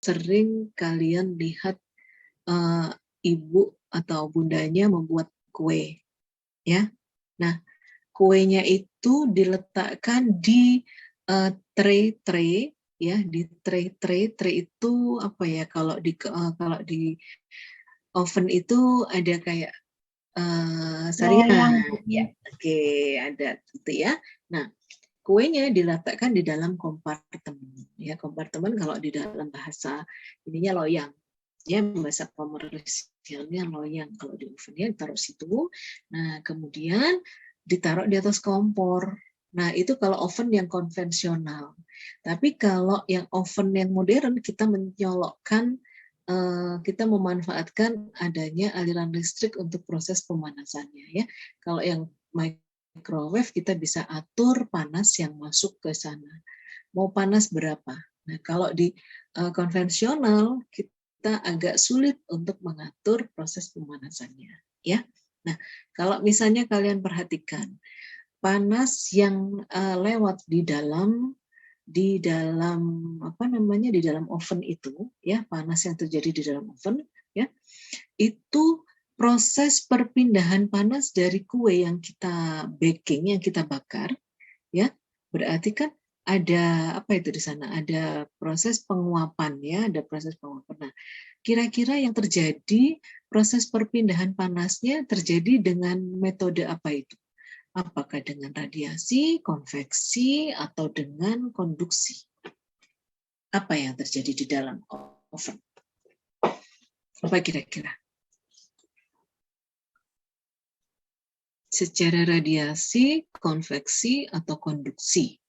sering kalian lihat ibu atau bundanya membuat kue, ya. Nah, kuenya itu diletakkan di tray, ya, di tray itu apa ya, kalau di oven itu ada kayak saringan, ya, oke, ada gitu ya. Nah, kuenya diletakkan di dalam kompartemen, ya, kompartemen kalau di dalam bahasa ininya loyang, ya, bahasa komersialnya loyang, kalau di ovennya ditaruh situ. Nah, kemudian ditaruh di atas kompor. Nah, itu kalau oven yang konvensional. Tapi kalau yang oven yang modern, kita menyolokkan, kita memanfaatkan adanya aliran listrik untuk proses pemanasannya, ya. Kalau yang microwave kita bisa atur panas yang masuk ke sana. Mau panas berapa? Nah, kalau di konvensional kita agak sulit untuk mengatur proses pemanasannya, ya. Nah, kalau misalnya kalian perhatikan panas yang lewat di dalam apa namanya, di dalam oven itu, ya, panas yang terjadi di dalam oven, ya, itu proses perpindahan panas dari kue yang kita baking, yang kita bakar, ya, berarti kan ada apa itu di sana, ada proses penguapan, ya, ada proses penguapan. Nah, kira-kira yang terjadi, proses perpindahan panasnya terjadi dengan metode apa itu? Apakah dengan radiasi, konveksi, atau dengan konduksi? Apa yang terjadi di dalam oven? Apa kira-kira? Secara radiasi, konveksi, atau konduksi?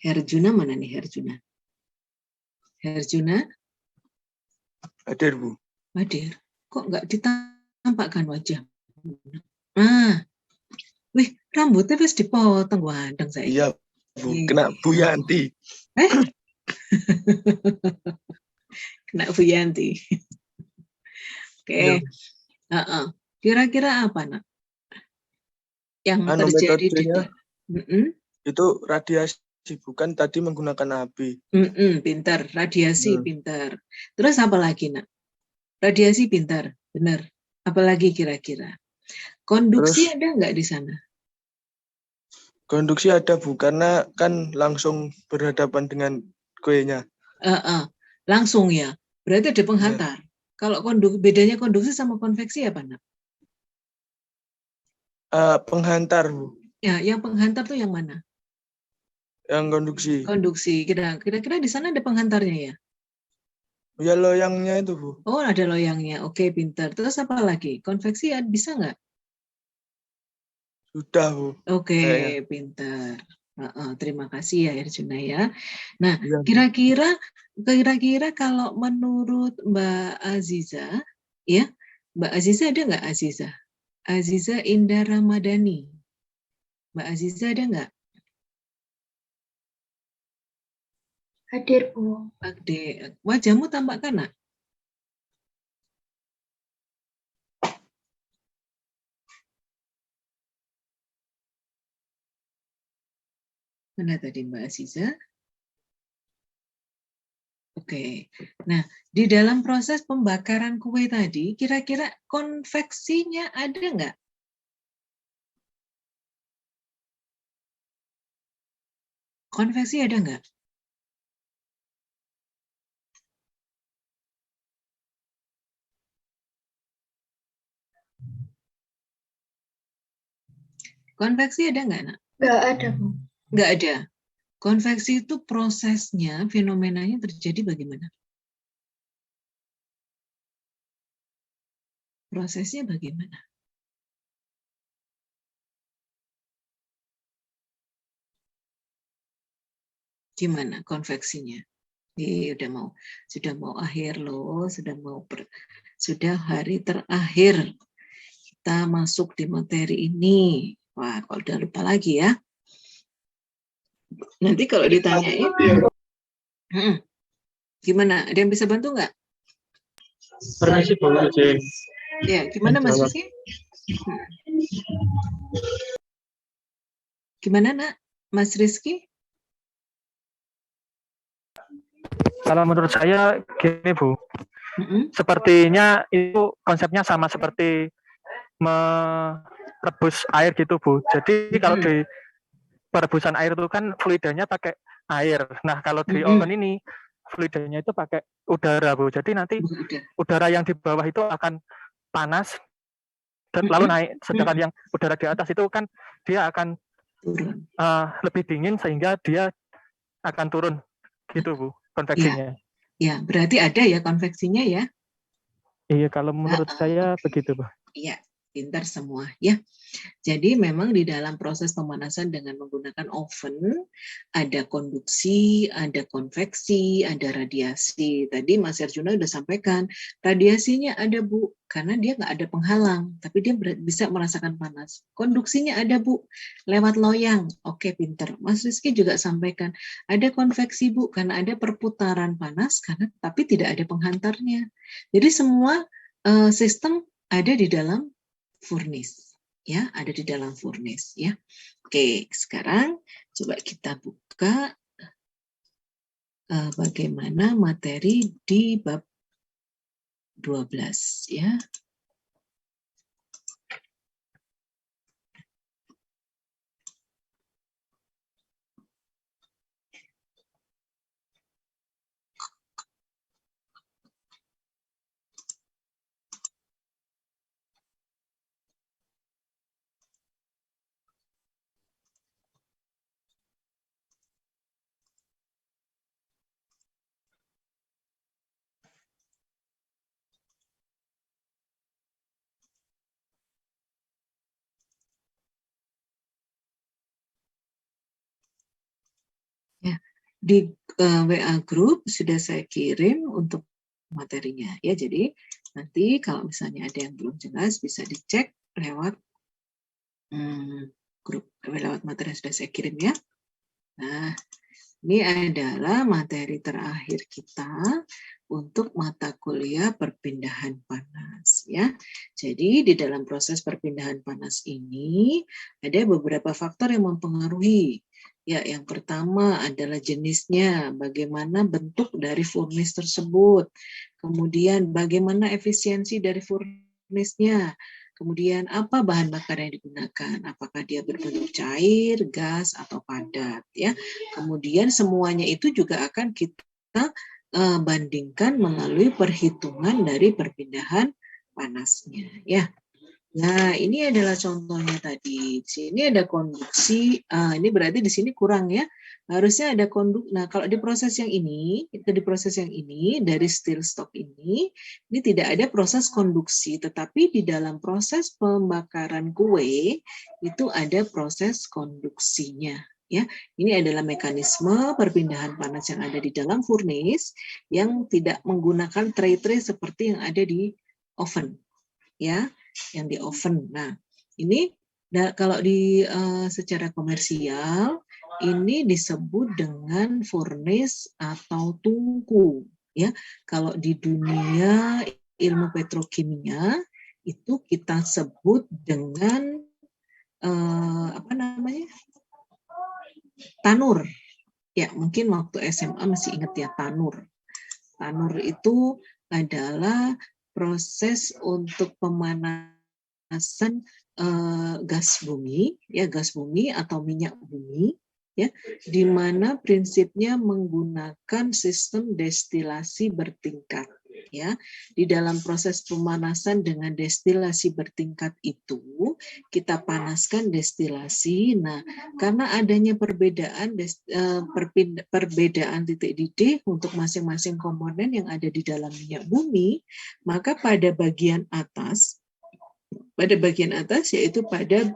Herjuna mana nih, Herjuna? Herjuna? Hadir, Bu. Hadir. Kok nggak ditampakkan wajah? Ah, wih, rambutnya wis dipotong, ganteng saya. Iya, Bu. Kena Bu Yanti. Kena Bu Yanti. Oke. Kira-kira apa, Nak? Yang terjadi di itu radiasi, bukan tadi menggunakan api. Pintar, radiasi pintar. Terus apa lagi, Nak? Radiasi pintar, benar. Apalagi kira-kira? Konduksi ada nggak di sana? Konduksi ada, Bu, karena kan langsung berhadapan dengan kuenya. Langsung, ya. Berarti ada penghantar. Kalau bedanya konduksi sama konveksi apa, Nak? Penghantar, Bu. Ya, yang penghantar tuh yang mana? Yang konduksi. Konduksi. Kira-kira di sana ada penghantarnya, ya? Ya, loyangnya itu, Bu. Oh, ada loyangnya. Oke, pintar. Terus apa lagi? Konveksi bisa nggak? Sudah, Bu. Oke, pintar. Terima kasih ya, Herjuna, ya. Nah, kira-kira kalau menurut Mbak Aziza, ya, Mbak Aziza ada nggak Aziza? Aziza Indah Ramadhani. Mbak Aziza ada nggak? Hadir, Bu. Hadir. Wajahmu tampak kanak? Mana tadi Mbak Aziza? Oke. Nah, di dalam proses pembakaran kue tadi, kira-kira konveksinya ada nggak? Konveksi ada nggak? Konveksi ada nggak, Nak? Nggak ada, Bu. Nggak ada. Konveksi itu prosesnya, fenomenanya terjadi bagaimana? Prosesnya bagaimana? Gimana konveksinya? Sudah mau akhir loh, sudah hari terakhir kita masuk di materi ini. Wah, kalau udah lupa lagi ya. Nanti kalau ditanyain, gimana? Ada yang bisa bantu nggak? Permisi, Bu. Ya, gimana Mas Rizky? Gimana, Nak? Mas Rizky? Kalau menurut saya gini Bu, sepertinya itu konsepnya sama seperti merebus air gitu Bu. Jadi kalau di perebusan air itu kan fluidanya pakai air. Nah kalau di oven ini fluidanya itu pakai udara Bu. Jadi nanti udara yang di bawah itu akan panas lalu naik, sedangkan yang udara di atas itu kan dia akan lebih dingin sehingga dia akan turun gitu Bu konveksinya. Ya, berarti ada ya konveksinya ya? Iya, kalau menurut saya begitu Bu. Iya, pintar semua ya. Jadi memang di dalam proses pemanasan dengan menggunakan oven ada konduksi, ada konveksi, ada radiasi. Tadi Mas Arjuna sudah sampaikan, radiasinya ada Bu, karena dia nggak ada penghalang, tapi dia bisa merasakan panas. Konduksinya ada Bu, lewat loyang. Oke, pinter. Mas Rizky juga sampaikan, ada konveksi Bu, karena ada perputaran panas, karena tapi tidak ada penghantarnya. Jadi semua sistem ada di dalam furnace. Ya, ada di dalam furnace ya. Oke, sekarang coba kita buka bagaimana materi di bab 12 ya. Ya, di WA group sudah saya kirim untuk materinya ya. Jadi nanti kalau misalnya ada yang belum jelas bisa dicek lewat grup, lewat materi yang sudah saya kirim ya. Nah, ini adalah materi terakhir kita untuk mata kuliah perpindahan panas ya. Jadi di dalam proses perpindahan panas ini ada beberapa faktor yang mempengaruhi. Ya, yang pertama adalah jenisnya, bagaimana bentuk dari furnace tersebut. Kemudian bagaimana efisiensi dari furnace-nya. Kemudian apa bahan bakar yang digunakan? Apakah dia berbentuk cair, gas, atau padat ya. Kemudian semuanya itu juga akan kita bandingkan melalui perhitungan dari perpindahan panasnya ya. Nah, ini adalah contohnya tadi. Di sini ada konduksi. Ini berarti di sini kurang ya. Harusnya ada Nah, kalau di proses yang ini, dari steel stop ini tidak ada proses konduksi, tetapi di dalam proses pembakaran kue itu ada proses konduksinya. Ya, ini adalah mekanisme perpindahan panas yang ada di dalam furnace yang tidak menggunakan tray-tray seperti yang ada di oven. Ya, yang di oven. Nah, ini kalau di secara komersial ini disebut dengan furnace atau tungku ya. Kalau di dunia ilmu petrokimia itu kita sebut dengan tanur. Ya, mungkin waktu SMA masih ingat ya tanur. Tanur itu adalah proses untuk pemanasan gas bumi atau minyak bumi ya, di mana prinsipnya menggunakan sistem destilasi bertingkat ya. Di dalam proses pemanasan dengan destilasi bertingkat itu kita panaskan destilasi. Nah, karena adanya perbedaan titik didih untuk masing-masing komponen yang ada di dalam minyak bumi, maka pada bagian atas yaitu pada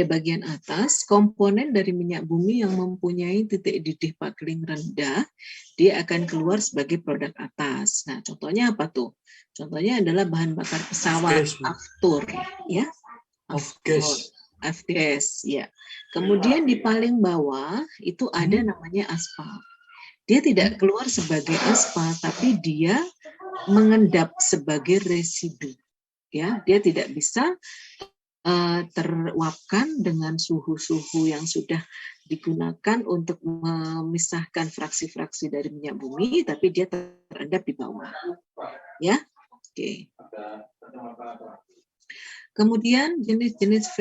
bagian atas komponen dari minyak bumi yang mempunyai titik didih packling rendah, dia akan keluar sebagai produk atas. Nah, contohnya apa tuh? Contohnya adalah bahan bakar pesawat, aftur, ya. F-gas, ya. Kemudian di paling bawah itu ada namanya aspal. Dia tidak keluar sebagai aspal, tapi dia mengendap sebagai residu. Ya, dia tidak bisa teruapkan dengan suhu-suhu yang sudah digunakan untuk memisahkan fraksi-fraksi dari minyak bumi, tapi dia terendap di bawah. Ya, oke. Kemudian jenis-jenis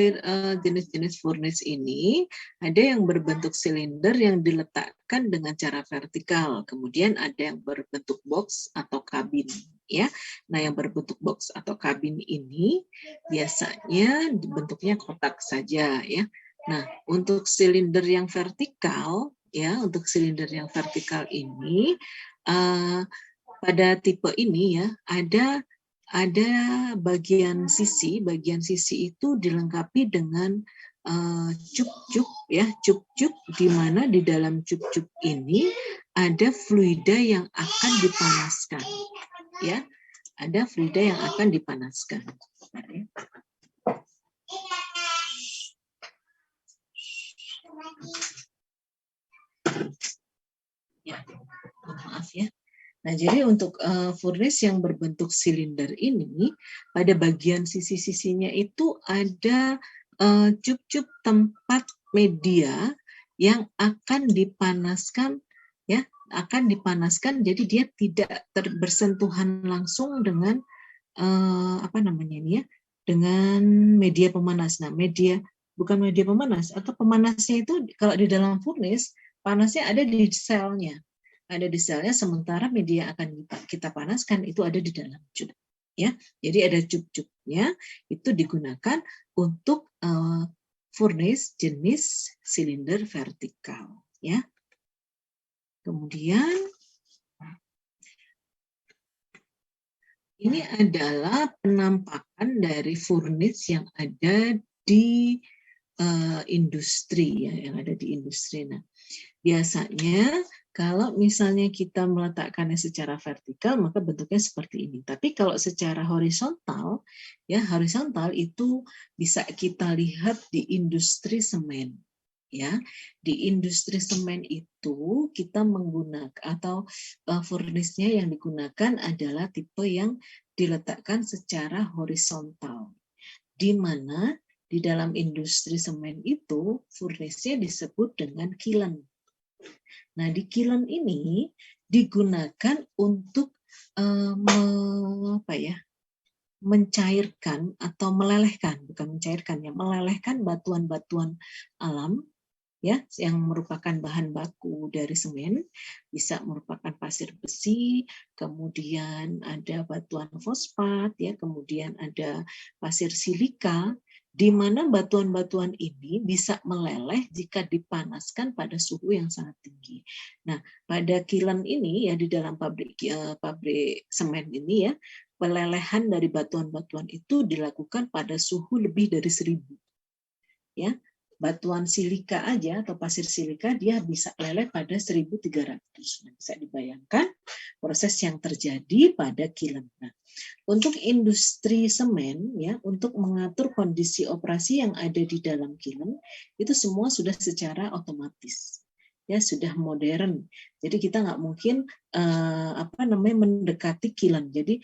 furnace ini ada yang berbentuk silinder yang diletakkan dengan cara vertikal, kemudian ada yang berbentuk box atau kabin, ya. Nah, yang berbentuk box atau kabin ini biasanya bentuknya kotak saja, ya. Nah, untuk silinder yang vertikal, ya, untuk silinder yang vertikal ini pada tipe ini ya ada bagian sisi itu dilengkapi dengan cup-cup ya, cup-cup di mana di dalam cup-cup ini ada fluida yang akan dipanaskan ya, ada fluida yang akan dipanaskan. Ya, maaf ya. Nah, jadi untuk furnace yang berbentuk silinder ini, pada bagian sisi-sisinya itu ada cup-cup tempat media yang akan dipanaskan, ya, akan dipanaskan. Jadi dia tidak bersentuhan langsung dengan apa namanya ini ya, dengan media pemanas. Nah, bukan media pemanas atau pemanasnya itu kalau di dalam furnace panasnya ada di selnya. Ada di selnya, sementara media akan kita panaskan itu ada di dalam cup. Ya, jadi ada cup-cupnya itu digunakan untuk furnace jenis silinder vertikal. Ya, kemudian ini adalah penampakan dari furnace yang ada di industri ya, yang ada di industri. Nah, biasanya kalau misalnya kita meletakkannya secara vertikal, maka bentuknya seperti ini. Tapi kalau secara horizontal, ya horizontal itu bisa kita lihat di industri semen. Ya, di industri semen itu kita menggunakan atau furnace-nya yang digunakan adalah tipe yang diletakkan secara horizontal, di mana di dalam industri semen itu furnace-nya disebut dengan kiln. Nah, di kiln ini digunakan untuk mencairkan atau melelehkan, bukan mencairkan ya, melelehkan batuan-batuan alam ya, yang merupakan bahan baku dari semen, bisa merupakan pasir besi, kemudian ada batuan fosfat ya, kemudian ada pasir silika, di mana batuan-batuan ini bisa meleleh jika dipanaskan pada suhu yang sangat tinggi. Nah, pada kiln ini ya, di dalam pabrik semen ini ya, pelelehan dari batuan-batuan itu dilakukan pada suhu lebih dari 1000. Ya, batuan silika aja atau pasir silika dia bisa leleh pada 1300. Nah, bisa dibayangkan proses yang terjadi pada kiln. Nah, untuk industri semen ya, untuk mengatur kondisi operasi yang ada di dalam kiln itu semua sudah secara otomatis. Ya, sudah modern. Jadi kita nggak mungkin mendekati kiln. Jadi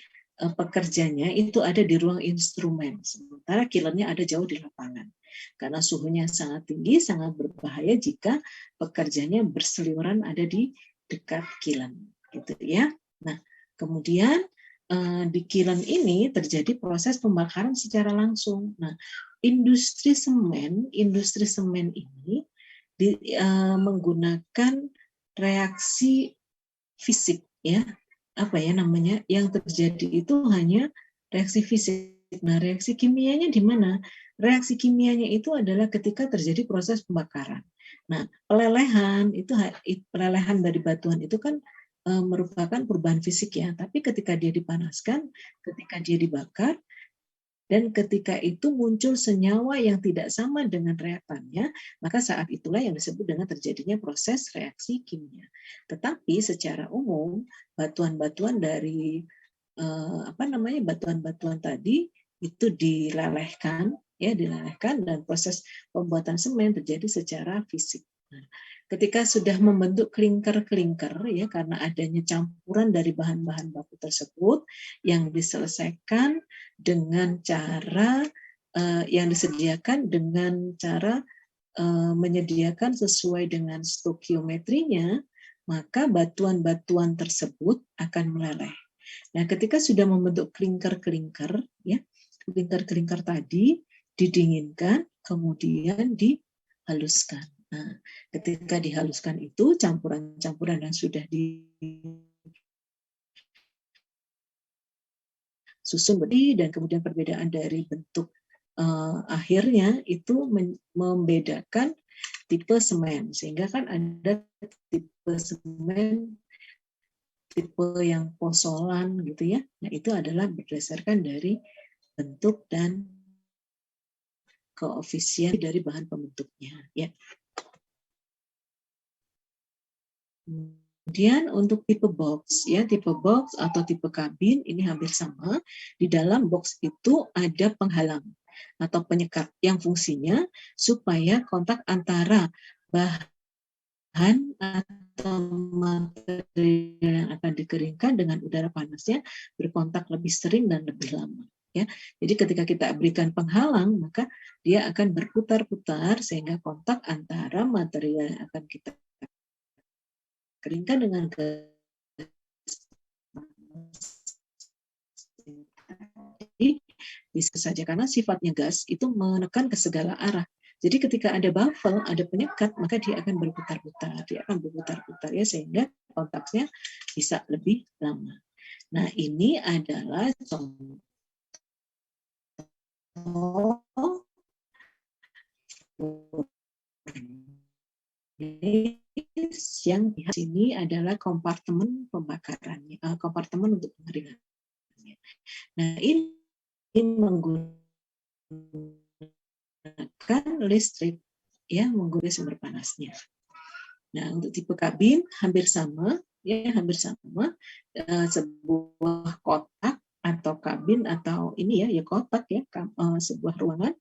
pekerjanya itu ada di ruang instrumen, sementara kilnnya ada jauh di lapangan. Karena suhunya sangat tinggi, sangat berbahaya jika pekerjanya berseliweran ada di dekat kiln, gitu ya. Nah, kemudian di kiln ini terjadi proses pembakaran secara langsung. Nah, industri semen ini menggunakan reaksi fisik ya. Apa ya namanya? Yang terjadi itu hanya reaksi fisik. Nah, reaksi kimianya di mana? Reaksi kimianya itu adalah ketika terjadi proses pembakaran. Nah, pelelehan dari batuan itu kan merupakan perubahan fisik ya, tapi ketika dia dipanaskan, ketika dia dibakar, dan ketika itu muncul senyawa yang tidak sama dengan reaktannya, maka saat itulah yang disebut dengan terjadinya proses reaksi kimia. Tetapi secara umum batuan-batuan dari batuan-batuan tadi itu dilelehkan dan proses pembuatan semen terjadi secara fisik. Nah, ketika sudah membentuk klinker-klinker ya, karena adanya campuran dari bahan-bahan baku tersebut yang diselesaikan dengan cara yang disediakan dengan cara menyediakan sesuai dengan stokiometrinya, maka batuan-batuan tersebut akan meleleh. Nah, ketika sudah membentuk klinker-klinker, ya, klinker-klinker tadi didinginkan, kemudian dihaluskan. Nah, ketika dihaluskan itu campuran-campuran yang sudah disusun dan kemudian perbedaan dari bentuk akhirnya itu membedakan tipe semen, sehingga kan ada tipe semen, tipe yang posolan gitu ya. Nah, itu adalah berdasarkan dari bentuk dan koefisien dari bahan pembentuknya ya. Kemudian untuk tipe box ya, tipe box atau tipe kabin ini hampir sama. Di dalam box itu ada penghalang atau penyekat yang fungsinya supaya kontak antara bahan atau materi yang akan dikeringkan dengan udara panasnya berkontak lebih sering dan lebih lama. Ya, jadi ketika kita berikan penghalang, maka dia akan berputar-putar sehingga kontak antara material yang akan kita keringkan dengan bisa saja karena sifatnya gas itu menekan ke segala arah. Jadi ketika ada baffle, ada penyekat, maka dia akan berputar-putar, ya sehingga kontaknya bisa lebih lama. Nah, ini adalah contoh yang di sini adalah kompartemen pembakarannya, kompartemen untuk pengeringan. Nah, ini menggunakan listrik, ya, menggunakan sumber panasnya. Nah, untuk tipe kabin hampir sama, ya, hampir sama. Sebuah kotak atau kabin atau ini ya kotak ya, sebuah ruangan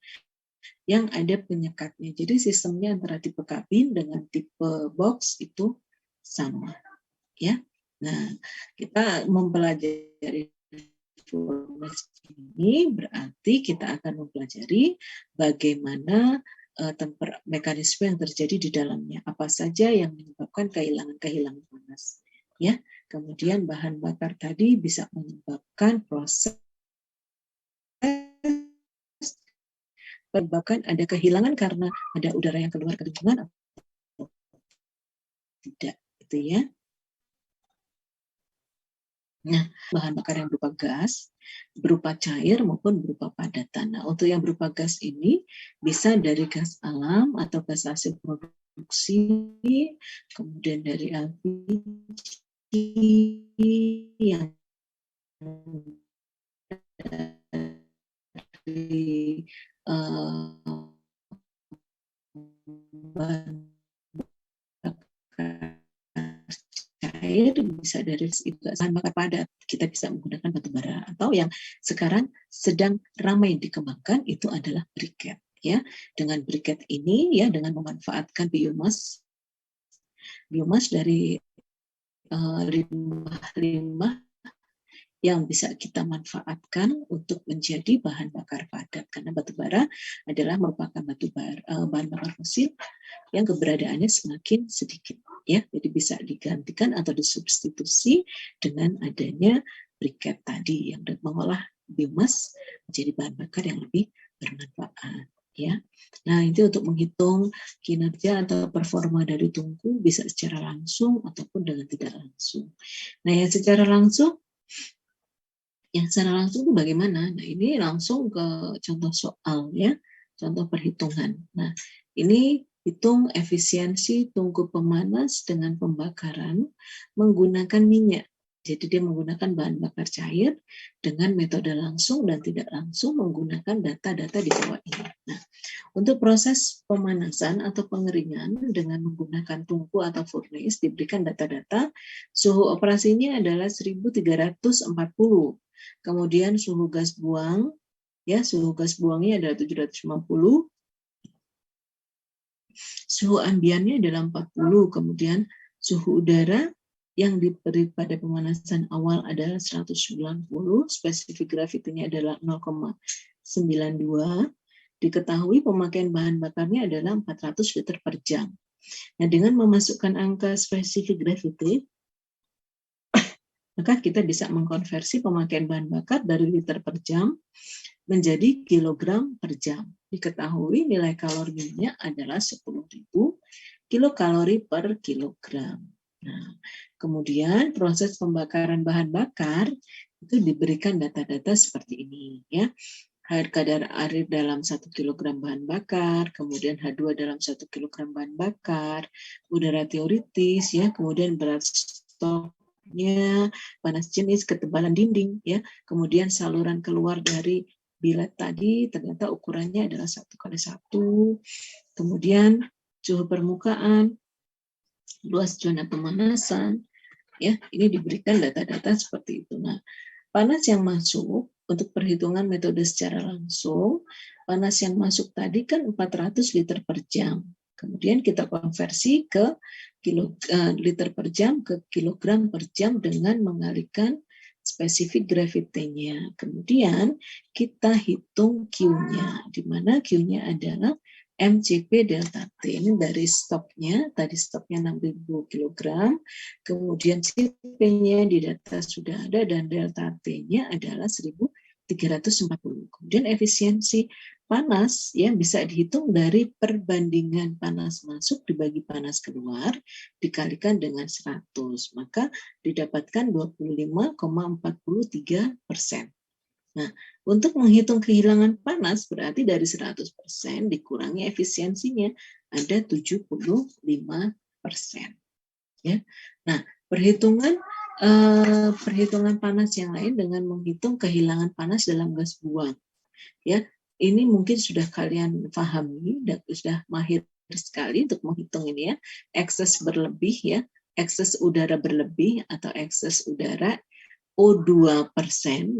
yang ada penyekatnya. Jadi sistemnya antara tipe kabin dengan tipe box itu sama, ya. Nah, kita mempelajari ini berarti kita akan mempelajari bagaimana mekanisme yang terjadi di dalamnya, apa saja yang menyebabkan kehilangan panas, ya. Kemudian bahan bakar tadi bisa menyebabkan menyebabkan ada kehilangan karena ada udara yang keluar ke lingkungan atau tidak, gitu ya. Nah, bahan bakar yang berupa gas, berupa cair maupun berupa padatan. Nah, untuk yang berupa gas ini bisa dari gas alam atau gas hasil produksi, kemudian dari LPG yang dari bahan bakar cair, bisa dari bahan bakar padat, kita bisa menggunakan batu bara, atau yang sekarang sedang ramai dikembangkan itu adalah briket, ya. Dengan briket ini ya, dengan memanfaatkan biomas dari limbah yang bisa kita manfaatkan untuk menjadi bahan bakar padat, karena batu bara adalah merupakan bahan bakar fosil yang keberadaannya semakin sedikit, ya. Jadi bisa digantikan atau disubstitusi dengan adanya briket tadi yang mengolah biomas menjadi bahan bakar yang lebih bermanfaat, ya. Nah, itu untuk menghitung kinerja atau performa dari tungku bisa secara langsung ataupun dengan tidak langsung. Nah, yang secara langsung itu bagaimana? Nah, ini langsung ke contoh soal, ya, contoh perhitungan. Nah, ini hitung efisiensi tungku pemanas dengan pembakaran menggunakan minyak. Jadi dia menggunakan bahan bakar cair dengan metode langsung dan tidak langsung menggunakan data-data di bawah ini. Nah, untuk proses pemanasan atau pengeringan dengan menggunakan tungku atau furnace diberikan data-data. Suhu operasinya adalah 1340. Kemudian suhu gas buang, ya, suhu gas buangnya adalah 750. Suhu ambiannya adalah 40. Kemudian suhu udara yang diberi pada pemanasan awal adalah 190. Spesifik gravitinya adalah 0,92. diketahui pemakaian bahan bakarnya adalah 400 liter per jam. Nah, dengan memasukkan angka specific gravity, maka kita bisa mengkonversi pemakaian bahan bakar dari liter per jam menjadi kilogram per jam. Diketahui nilai kalori minyak adalah 10.000 kilokalori per kilogram. Nah, kemudian proses pembakaran bahan bakar itu diberikan data-data seperti ini, ya. Kadar air dalam 1 kg bahan bakar, kemudian H2 dalam 1 kg bahan bakar, udara teoritis, ya, kemudian berat stoknya, panas jenis, ketebalan dinding, ya, kemudian saluran keluar dari bilet tadi ternyata ukurannya adalah 1x1, kemudian suhu permukaan, luas zona pemanasan, ya, ini diberikan data-data seperti itu. Nah, panas yang masuk untuk perhitungan metode secara langsung, panas yang masuk tadi kan 400 liter per jam. Kemudian kita konversi ke liter per jam ke kilogram per jam dengan mengalihkan spesifik gravity-nya. Kemudian kita hitung Q-nya, di mana Q-nya adalah MCP delta T. Ini dari stoknya, tadi stoknya 6.000 kg, kemudian CP-nya di data sudah ada, dan delta T-nya adalah 1.340. Kemudian efisiensi panas ya bisa dihitung dari perbandingan panas masuk dibagi panas keluar dikalikan dengan 100, maka didapatkan 25,43%. Nah, untuk menghitung kehilangan panas berarti dari 100% dikurangi efisiensinya ada 75%. Ya. Nah, perhitungan panas yang lain dengan menghitung kehilangan panas dalam gas buang. Ya, ini mungkin sudah kalian pahami dan sudah mahir sekali untuk menghitung ini ya. Ekses berlebih ya, ekses udara berlebih atau ekses udara O2%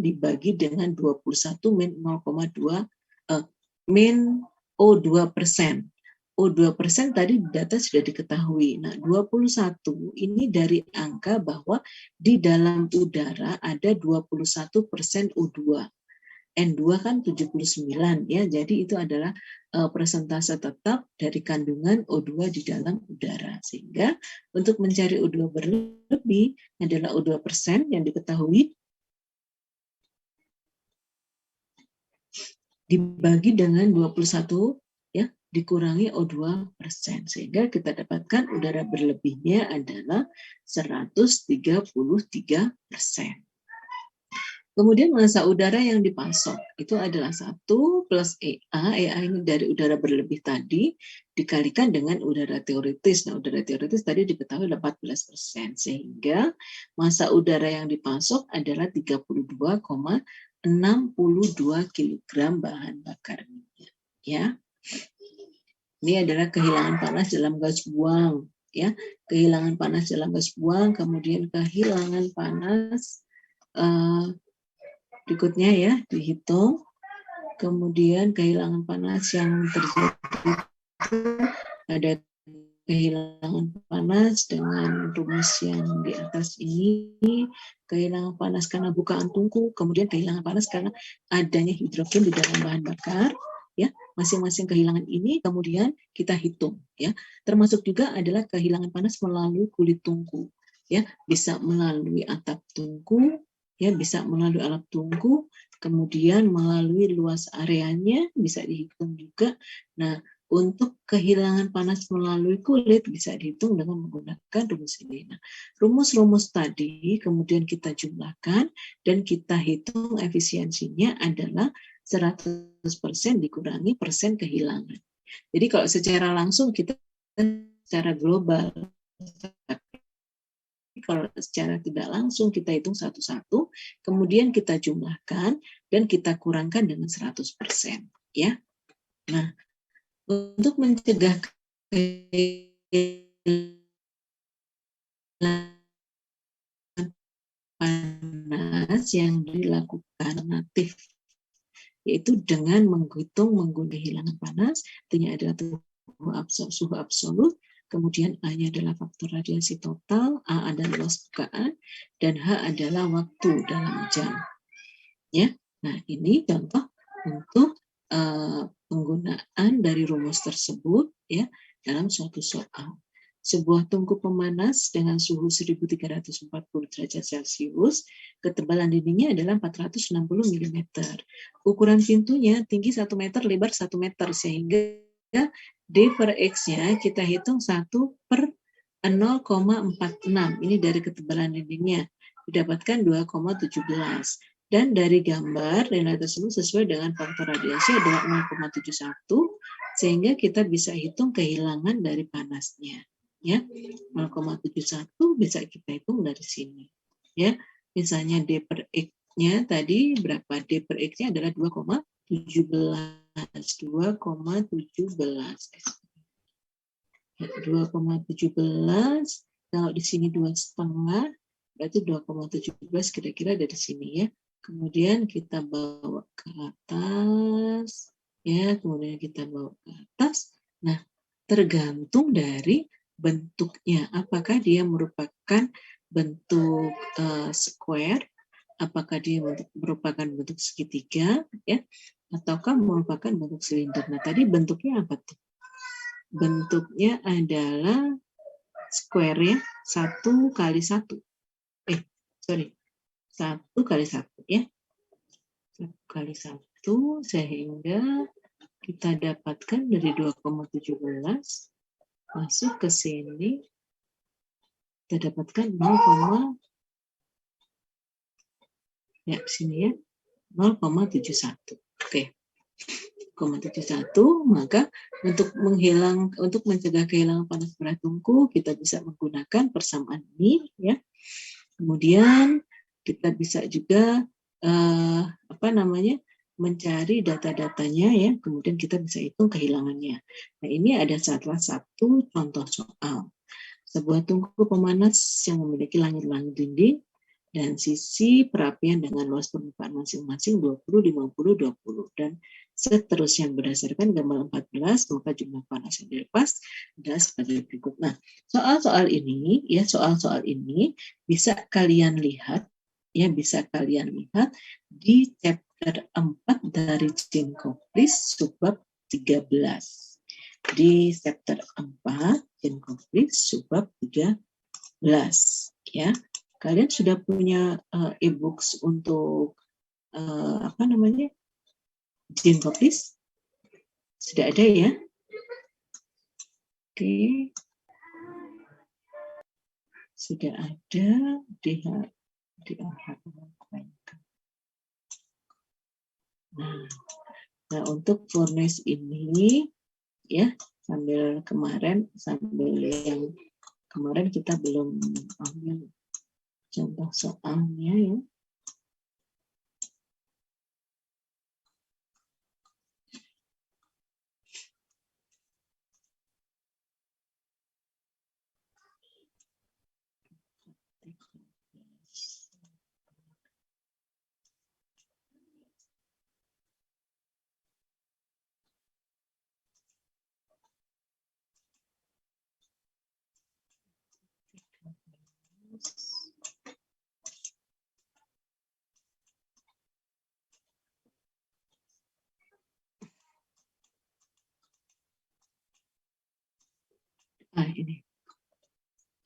dibagi dengan 21 min 0,2 min O2%. O2% tadi data sudah diketahui. Nah, 21 ini dari angka bahwa di dalam udara ada 21% O2. N2 kan 79 ya. Jadi itu adalah persentase tetap dari kandungan O2 di dalam udara. Sehingga untuk mencari O2 berlebih adalah O2% yang diketahui dibagi dengan 21 ya, dikurangi O2%, sehingga kita dapatkan udara berlebihnya adalah 133%. Kemudian massa udara yang dipasok itu adalah 1 plus EA. EA ini dari udara berlebih tadi dikalikan dengan udara teoritis. Nah, udara teoritis tadi diketahui 14%, sehingga massa udara yang dipasok adalah 32,62 kg bahan bakar minyak. Ya, ini adalah kehilangan panas dalam gas buang. Ya, kehilangan panas dalam gas buang, kemudian kehilangan panas berikutnya ya dihitung, kemudian kehilangan panas yang terjadi ada kehilangan panas dengan rumus yang di atas ini, kehilangan panas karena bukaan tungku, kemudian kehilangan panas karena adanya hidrogen di dalam bahan bakar, ya, masing-masing kehilangan ini kemudian kita hitung, ya, termasuk juga adalah kehilangan panas melalui kulit tungku, ya, bisa melalui atap tungku, ya, bisa melalui alat tungku, kemudian melalui luas areanya bisa dihitung juga. Nah, untuk kehilangan panas melalui kulit bisa dihitung dengan menggunakan rumus ini. Nah, rumus-rumus tadi kemudian kita jumlahkan dan kita hitung efisiensinya adalah 100% dikurangi persen kehilangan. Jadi kalau secara langsung kita secara global, kalau secara tidak langsung kita hitung satu-satu, kemudian kita jumlahkan dan kita kurangkan dengan 100%. Ya. Nah, untuk mencegah panas yang dilakukan natif, yaitu dengan menghitung menggunakan kehilangan panas, artinya adalah suhu absolut, kemudian A-nya adalah faktor radiasi total, A adalah luas bukaan, dan H adalah waktu dalam jam. Ya, nah ini contoh untuk penggunaan dari rumus tersebut ya dalam suatu soal. Sebuah tungku pemanas dengan suhu 1340 derajat Celcius, ketebalan dindingnya adalah 460 mm. Ukuran pintunya tinggi 1 meter, lebar 1 meter, sehingga D per X-nya kita hitung 1 per 0,46. Ini dari ketebalan dindingnya. Didapatkan 2,17. Dan dari gambar, nilai tersebut sesuai dengan faktor radiasi adalah 0,71, sehingga kita bisa hitung kehilangan dari panasnya. Ya, 0,71 bisa kita hitung dari sini. Ya, misalnya D per X-nya tadi berapa? D per X-nya adalah 2,17. 2,17. Kalau di sini 2,5, berarti 2,17 kira-kira dari sini ya. Kemudian kita bawa ke atas, ya. Kemudian kita bawa ke atas. Nah, tergantung dari bentuknya. Apakah dia merupakan bentuk square, apakah dia merupakan bentuk segitiga, ya, ataukah merupakan bentuk silinder. Nah, tadi bentuknya apa tuh? Bentuknya adalah square ya, 1 kali 1. 1 kali 1 ya. 1 kali 1, sehingga kita dapatkan dari 2,17 masuk ke sini, kita dapatkan 0, ya sini ya, 0,71. Oke. 0,71, maka untuk mencegah kehilangan panas pada tungku, kita bisa menggunakan persamaan ini ya. Kemudian kita bisa juga mencari data-datanya ya, kemudian kita bisa hitung kehilangannya. Nah, ini ada salah satu contoh soal. Sebuah tungku pemanas yang memiliki langit-langit dinding dan sisi perapian dengan luas permukaan masing-masing 20, 50, 20. Dan seterusnya berdasarkan gambar 14, maka jumlah panas yang dilepas adalah sebagai berikut. Nah, soal-soal ini bisa kalian lihat di chapter 4 dari Jean-Complice subbab 13. Di chapter 4 Jean-Complice subbab 13 ya. Kalian sudah punya e-books untuk Jean-Complice? Sudah ada ya? Oke. Sudah ada di Nah, untuk furnace ini ya, sambil yang kemarin kita belum ambil contoh soalnya ya. Ini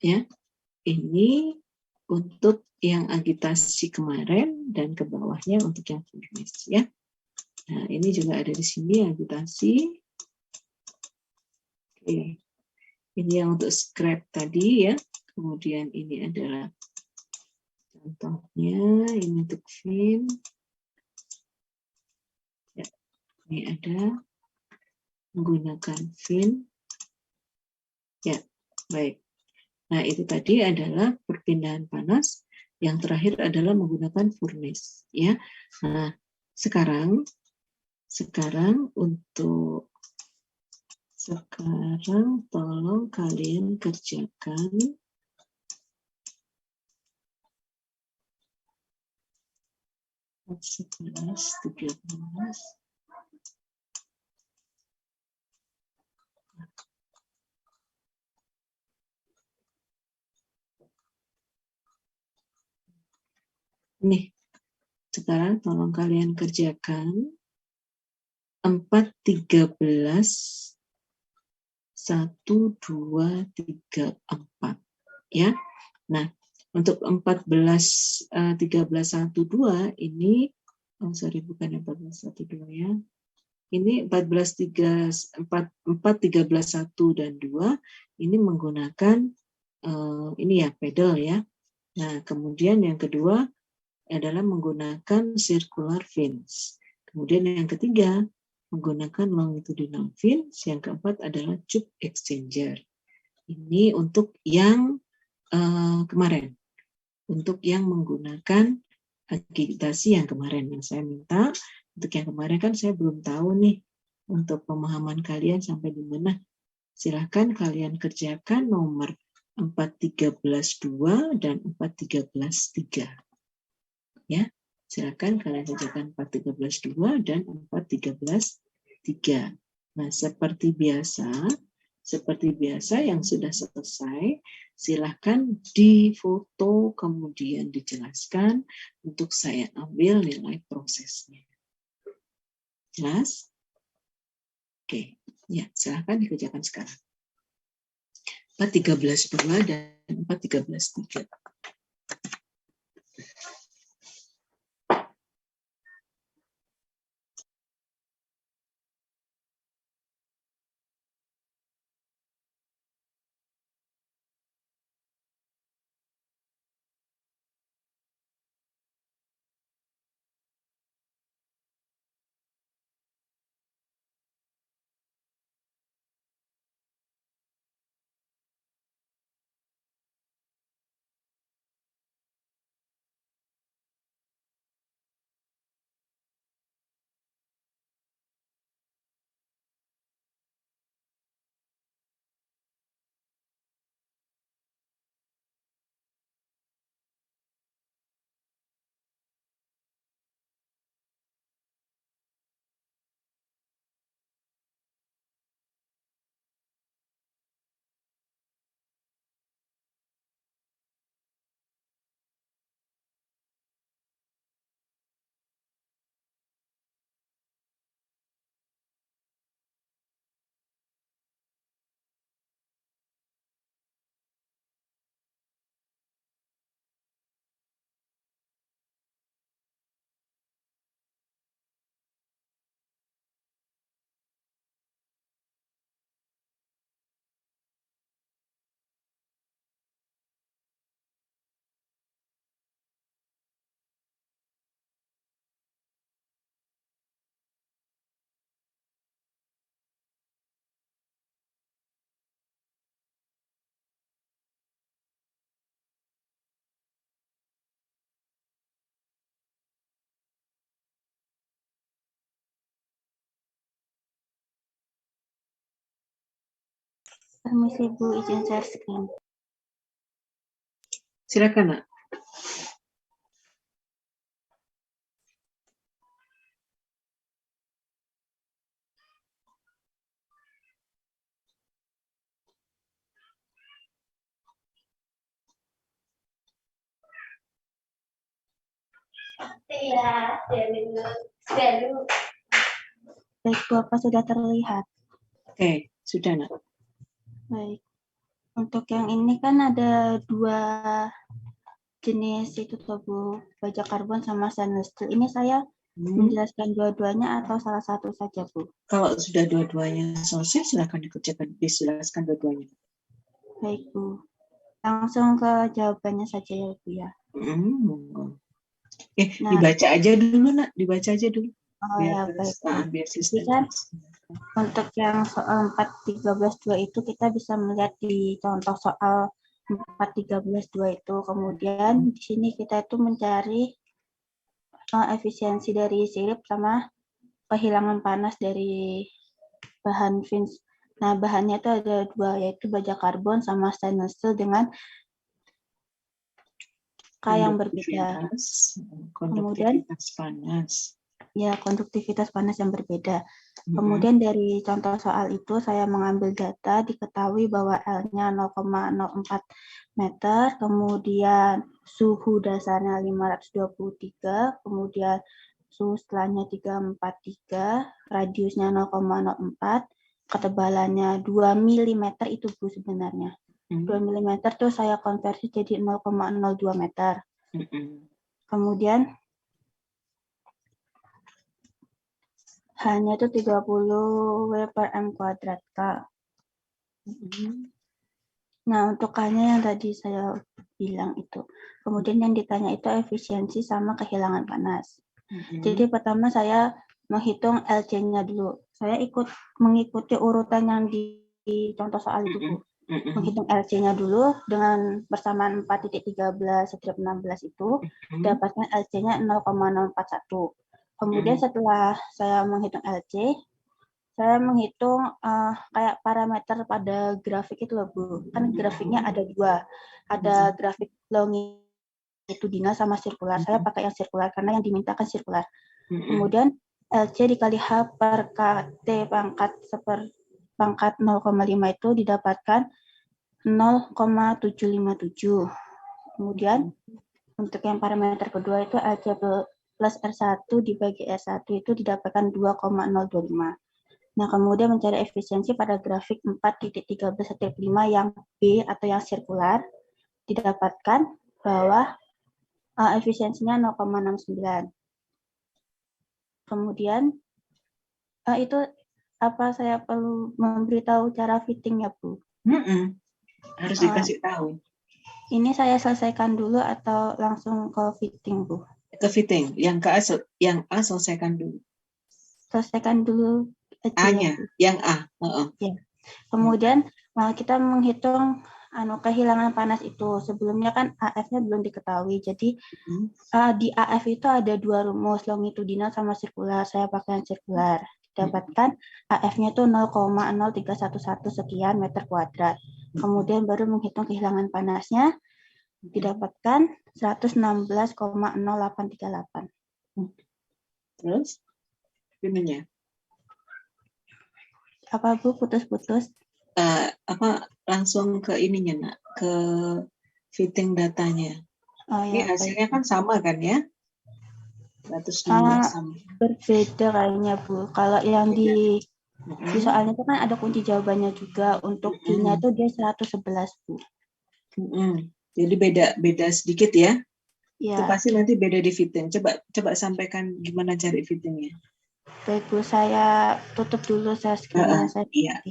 ya, ini untuk yang agitasi kemarin dan ke bawahnya untuk yang furnace ya. Nah, ini juga ada di sini agitasi. Oke. Ini yang untuk scrap tadi ya. Kemudian ini adalah contohnya, ini untuk fin. Ya, ini ada menggunakan fin. Ya, baik. Nah, itu tadi adalah perpindahan panas. Yang terakhir adalah menggunakan furnace, ya. Nah, sekarang tolong kalian kerjakan nih. Sekarang tolong kalian kerjakan 13, 1, 2, 3, 4. Ya. Nah, untuk 14, 13, 1, 2 ini, bukan 14, 1, 2 ya. Ini 14, 3, 4, 13, 1, dan 2 ini menggunakan ini ya, pedal ya. Nah, kemudian yang kedua adalah menggunakan circular fins. Kemudian yang ketiga menggunakan longitudinal fins. Yang keempat adalah tube exchanger. Ini untuk yang kemarin. Untuk yang menggunakan agitasi yang kemarin yang saya minta. Untuk yang kemarin kan saya belum tahu nih untuk pemahaman kalian sampai di mana. Silahkan kalian kerjakan nomor 4.13.2 dan 4.13.3. Ya, silakan kalian kerjakan 4.13.2 dan 4.13.3. Nah, seperti biasa yang sudah selesai, silakan difoto kemudian dijelaskan untuk saya ambil nilai prosesnya. Jelas? Oke, ya silakan dikerjakan sekarang. 4.13.2 dan 4.13.3. Permisi Bu, izin share screen. Silakan, Nak. Baik Bu, apa sudah terlihat? Oke, sudah, Nak. Baik. Untuk yang ini kan ada dua jenis itu tuh Bu, baja karbon sama stainless steel. Ini saya menjelaskan dua-duanya atau salah satu saja Bu? Kalau sudah dua-duanya selesai, silakan dijelaskan dua-duanya. Baik Bu. Langsung ke jawabannya saja ya Bu ya. Nah, dibaca aja dulu, Nak. Dibaca aja dulu. Oh ya, baik. Biar Jadi kan untuk yang soal 4.13.2 itu kita bisa melihat di contoh soal 4.13.2 itu. Kemudian di sini kita itu mencari efisiensi dari sirip sama kehilangan panas dari bahan fins. Nah, bahannya itu ada dua, yaitu baja karbon sama stainless steel dengan K yang berbeda. Kemudian panas. Ya, konduktivitas panas yang berbeda. Kemudian dari contoh soal itu saya mengambil data, diketahui bahwa L-nya 0,04 meter, kemudian suhu dasarnya 523, kemudian setelahnya 343, radiusnya 0,04, ketebalannya 2 mm itu Bu sebenarnya. 2 mm tuh saya konversi jadi 0,02 meter. Kemudian hanya itu 30 W per M kuadrat, Kak. Nah, untuk K-nya yang tadi saya bilang itu. Kemudian yang ditanya itu efisiensi sama kehilangan panas. Jadi pertama saya menghitung LC-nya dulu. Saya mengikuti urutan yang di contoh soal itu, Bu. Menghitung LC-nya dulu dengan bersamaan 4.13/16 itu, dapatnya LC-nya 0,041. Kemudian setelah saya menghitung LC, saya menghitung kayak parameter pada grafik itu loh, Bu. Kan grafiknya ada dua. Ada grafik longitudinal sama sirkular. Saya pakai yang sirkular karena yang dimintakan sirkular. Kemudian LC dikali H per KT pangkat 0,5 itu didapatkan 0,757. Kemudian untuk yang parameter kedua itu LC plus R1 dibagi R1 itu didapatkan 2,025. Nah, kemudian mencari efisiensi pada grafik 4.13/5 yang B atau yang sirkular, didapatkan bahwa efisiensinya 0,69. Kemudian itu apa saya perlu memberitahu cara fittingnya, Bu? Harus dikasih tahu. Ini saya selesaikan dulu atau langsung ke fitting, Bu? Ke fitting. Yang A selesaikan dulu. Selesaikan dulu A-nya, yang A. Ya. Kemudian kita menghitung kehilangan panas itu. Sebelumnya kan AF-nya belum diketahui. Jadi di AF itu ada dua rumus, longitudinal sama sirkular. Saya pakai yang sirkular. Dapatkan AF-nya itu 0,0311 sekian meter kuadrat. Kemudian baru menghitung kehilangan panasnya, didapatkan 116,0838. Terus ininya Apa Bu, putus-putus? Langsung ke ininya, Nak, ke fitting datanya. Oh, Ini ya, hasilnya baik. kan sama kan ya? 116 sama. Berbeda kayaknya Bu. Kalau yang di soalnya itu kan ada kunci jawabannya juga. Untuk Q-nya itu dia 111 Bu. Jadi beda sedikit ya? Ya. Itu pasti nanti beda di fitting. Coba sampaikan gimana cari fittingnya. Baik Bu, saya tutup dulu saya screen-nya. Iya.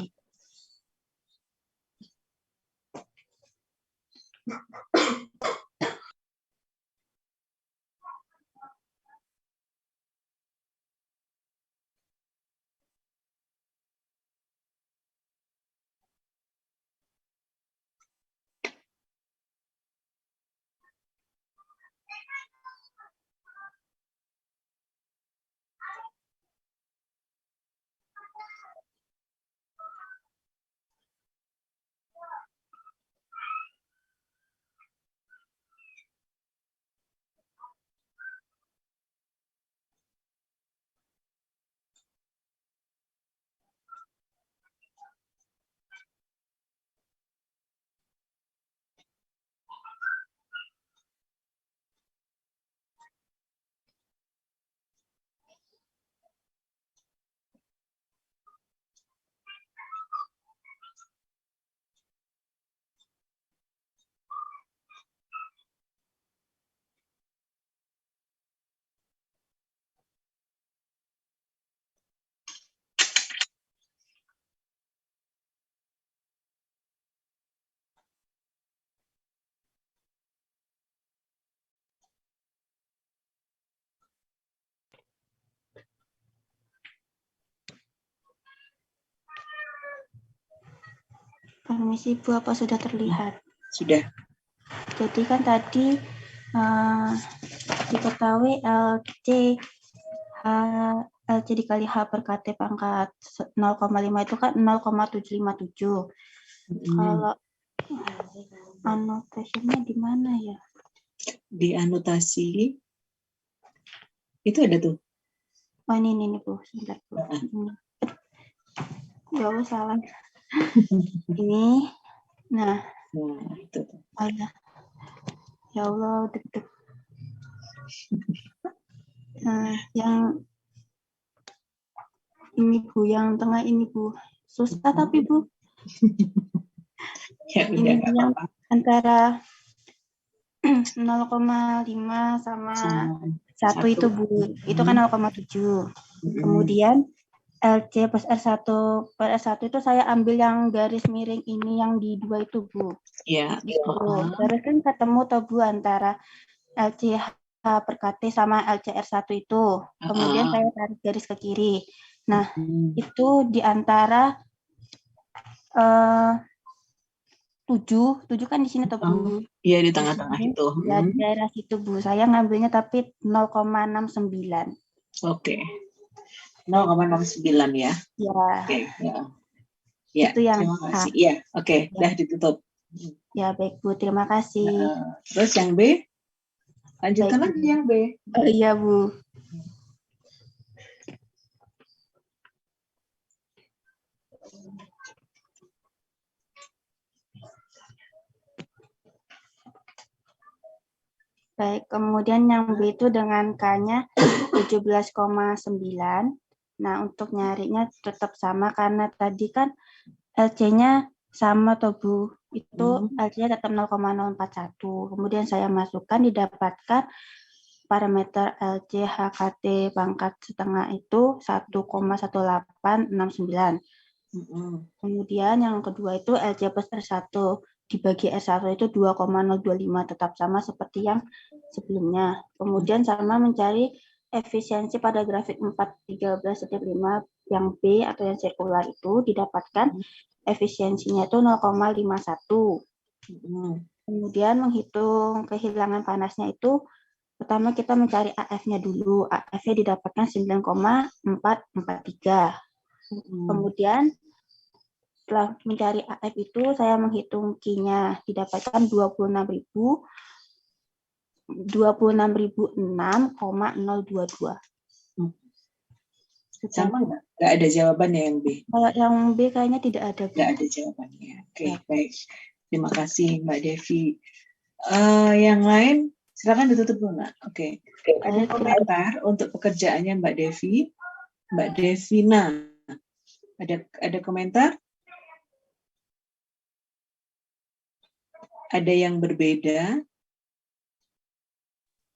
Permisi Bu, apa sudah terlihat? Sudah. Jadi kan tadi diketahui LC dikali H per KT pangkat 0,5 itu kan 0,757. Kalau anotasinya di mana ya? Di anotasi itu ada tuh. Oh ini Bu, sebentar Bu. Ya Allah salah. Ini. Nah, itu. Oh ya. Ya Allah, deg-deg. Nah, yang ini Bu, yang tengah ini Bu. Susah tapi Bu. Ya udah, Ini nggak yang apa-apa. antara 0,5 sama 1 itu Bu. Itu kan 0,7. Kemudian LC plus R1 per R1 itu saya ambil yang garis miring ini yang di 2 itu Bu. Ya. Gitu. Terus kan ketemu tuh Bu antara LCH per KT sama LCR1 itu. Kemudian saya tarik garis ke kiri. Nah, itu di antara 7 kan di sini tuh Bu. Iya, di tengah-tengah itu. Ya, di daerah situ Bu. Saya ngambilnya tapi 0,69. Oke. 0,69 ya. Ya, Oke, ya. Ya, itu yang terima kasih. H. Iya, oke, Ya. dah ditutup. Ya, baik Bu. Terima kasih. Terus yang B? Lanjutkan Baik, lagi yang B. Oh iya Bu. Baik, kemudian yang B itu dengan K-nya 17,9. Nah, untuk nyarinya tetap sama karena tadi kan LC-nya sama toh Bu. Itu LC-nya tetap 0,041. Kemudian saya masukkan didapatkan parameter LC HKT pangkat setengah itu 1,1869. Kemudian yang kedua itu LC plus R1 dibagi R1 itu 2,025 tetap sama seperti yang sebelumnya. Kemudian sama mencari efisiensi pada grafik 413.5 yang B atau yang sirkular itu didapatkan efisiensinya itu 0,51. Kemudian menghitung kehilangan panasnya itu pertama kita mencari AF-nya dulu. AF-nya didapatkan 9,443. Kemudian setelah mencari AF itu saya menghitung Q-nya didapatkan 26.006,022. Sama nggak? Nggak ada jawabannya yang B? Kalau yang B kayaknya tidak ada. Nggak ada jawabannya. Oke, baik. Terima kasih Mbak Devi. Yang lain, silakan ditutup dulu, Nak. Oke. Ada komentar untuk pekerjaannya Mbak Devi? Mbak Devina. Ada komentar? Ada yang berbeda?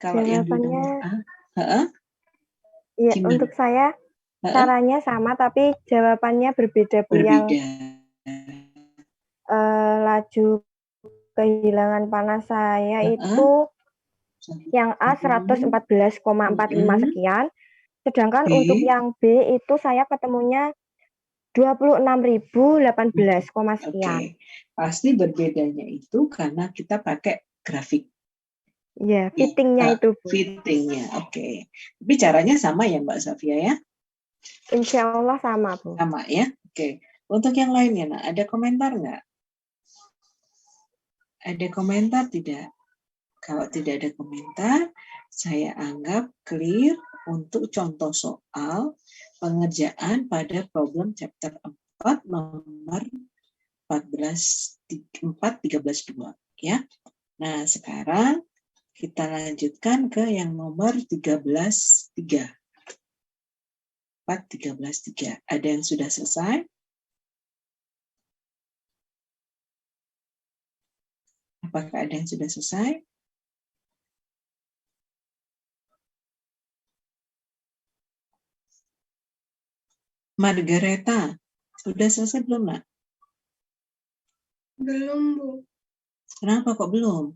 Kalau yang di nomor A? Iya, untuk saya caranya sama tapi jawabannya berbeda Bu. Yang laju kehilangan panas saya itu yang A 114,45 sekian, sedangkan untuk yang B itu saya ketemunya 26.018, sekian. Pasti berbedanya itu karena kita pakai grafik. Ya, fittingnya itu Bu. Fittingnya, oke. Tapi caranya sama ya Mbak Safia ya? Insya Allah sama Bu. Sama ya, oke. Untuk yang lainnya, nah, ada komentar nggak? Ada komentar tidak? Kalau tidak ada komentar, saya anggap clear untuk contoh soal pengerjaan pada problem chapter 4 nomor 13.2 ya. Nah, sekarang kita lanjutkan ke yang nomor 13.3. 13.3. Ada yang sudah selesai? Apakah ada yang sudah selesai? Margareta, sudah selesai belum, Nak? Belum, Bu. Kenapa kok belum?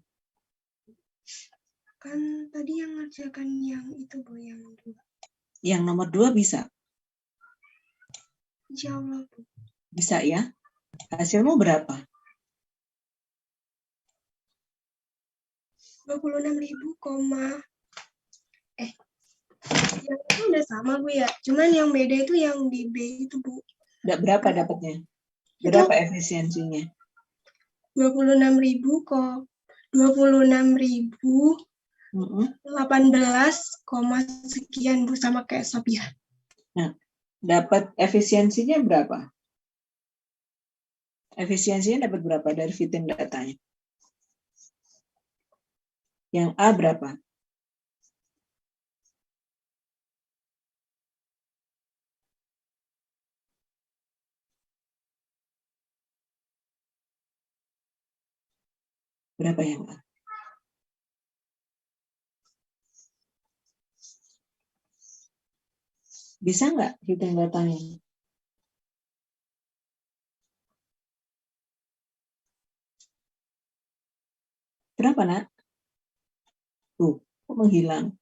Kan tadi yang ngerjakan yang itu, Bu, yang 2. Yang nomor 2 bisa? Insya Allah, Bu. Bisa ya? Hasilmu berapa? 26.000, yang itu udah sama Bu ya. Cuman yang beda itu yang di B itu Bu. Berapa dapatnya? Berapa efisiensinya? 26.000 kok. 26.000 18, sekian Bu, sama kayak Safia. Nah, dapat efisiensinya berapa? Efisiensinya dapat berapa dari fitting datanya? Yang A berapa? Berapa yang A? Bisa nggak hitung datanya? Berapa, Nak? Tuh, kok menghilang?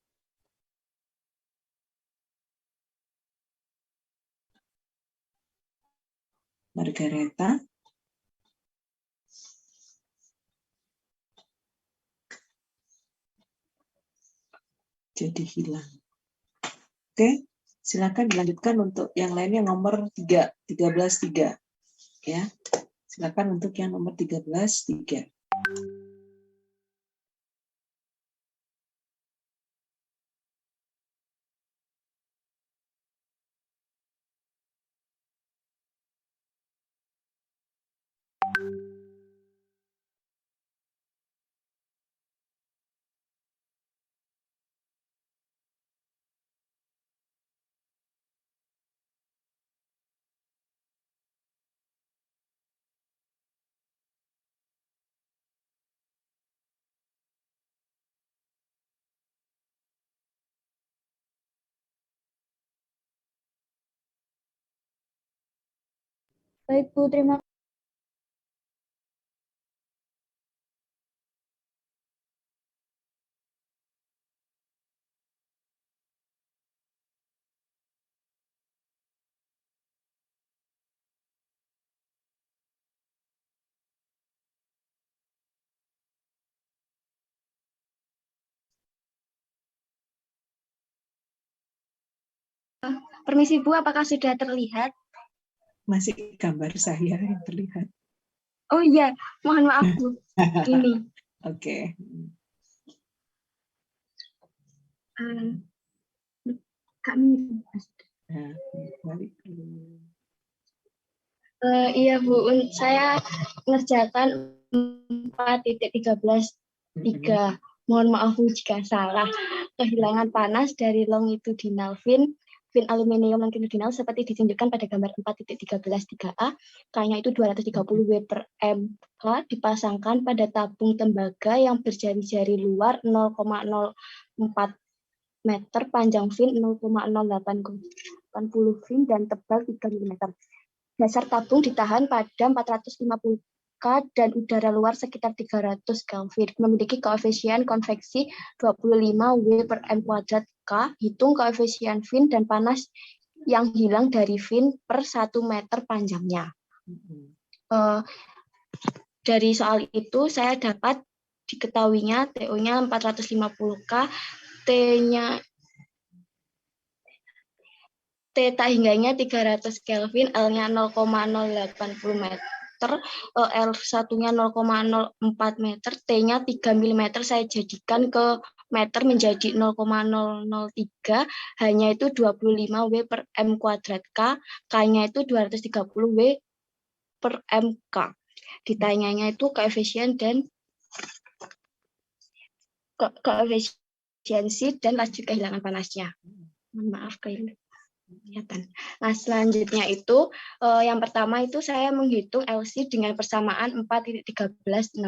Margareta. Jadi hilang. Oke, silakan dilanjutkan untuk yang lainnya nomor 13-3. Ya. Silakan untuk yang nomor 13-3. Baik, Bu, terima kasih. Permisi, Bu, apakah sudah terlihat? Masih gambar saya yang terlihat. Oh iya, mohon maaf, Bu. Ini. Oke. Kami. Nah, balik dulu. Iya, Bu. Saya ngerjakan 4.13.3. Mohon maaf, Bu, jika salah. Kehilangan panas dari longitudinal fin aluminium longitudinal seperti ditunjukkan pada gambar 4.13.3a. K-nya itu 230 W per mK dipasangkan pada tabung tembaga yang berjari-jari luar 0,04 meter, panjang fin 0,0880 fin, dan tebal 3 mm. Dasar tabung ditahan pada 450 K dan udara luar sekitar 300 Kelvin. Memiliki koefisien konveksi 25 W per M kuadrat K. Hitung koefisien fin dan panas yang hilang dari fin per 1 meter panjangnya. Dari soal itu saya dapat diketahuinya TO-nya 450 K, T-nya Theta hingganya 300 Kelvin, L-nya 0,080 meter, L1-nya 0,04 meter, T-nya 3 mm, saya jadikan ke meter menjadi 0,003, hanya itu 25 W per M kuadrat K, K-nya itu 230 W per MK. Ditanyanya itu koefisien dan koefisiensi dan laju kehilangan panasnya. Maaf, kelihatan. Nah, selanjutnya itu yang pertama itu saya menghitung LC dengan persamaan 4.1316.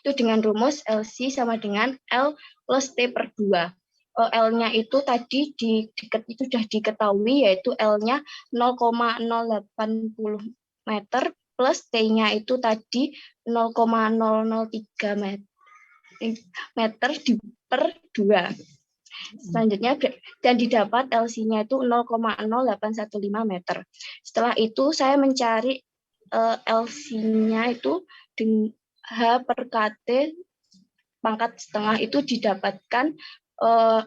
Itu dengan rumus LC sama dengan L plus T per 2. L-nya itu tadi itu sudah diketahui, yaitu L-nya 0,080 meter plus T-nya itu tadi 0,003 meter per 2. Selanjutnya, dan didapat LC-nya itu 0,0815 meter. Setelah itu saya mencari LC-nya itu H per KT pangkat setengah, itu didapatkan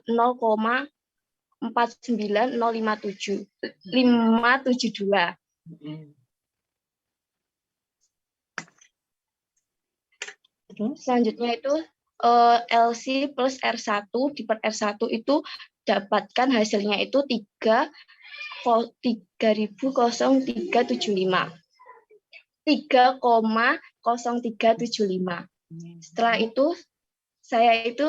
0,49057. Selanjutnya itu LC plus R1 di per R1 itu dapatkan hasilnya itu 3,0375. Setelah itu saya itu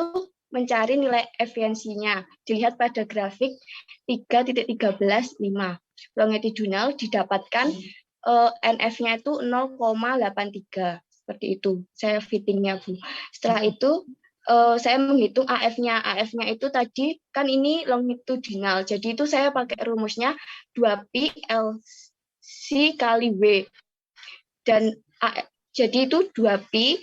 mencari nilai efisiensinya. Dilihat pada grafik 3.13.5. Longitudinal didapatkan NF-nya itu 0,83. Seperti itu, saya fittingnya, Bu. Setelah itu, saya menghitung AF-nya. AF-nya itu tadi, kan ini longitudinal. Jadi itu saya pakai rumusnya 2pi LC kali W. Dan jadi itu 2pi,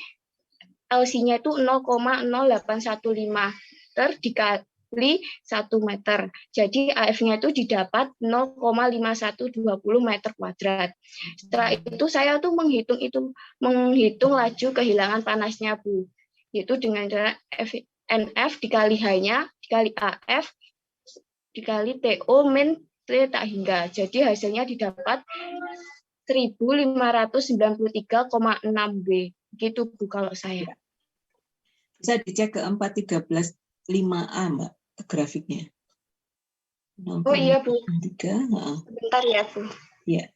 LC-nya itu 0,0815 meter dikali 1 meter. Jadi AF-nya itu didapat 0,5120 meter kuadrat. Setelah itu saya tuh menghitung laju kehilangan panasnya, Bu. Yaitu dengan cara NF dikali H-nya dikali AF dikali TO min T tak hingga. Jadi hasilnya didapat 1593,6 W. Gitu, Bu, kalau saya. Bisa dicek ke 4.13.5a, Mbak, grafiknya. Oh iya, Bu. 3, Sebentar ya, Bu. ya.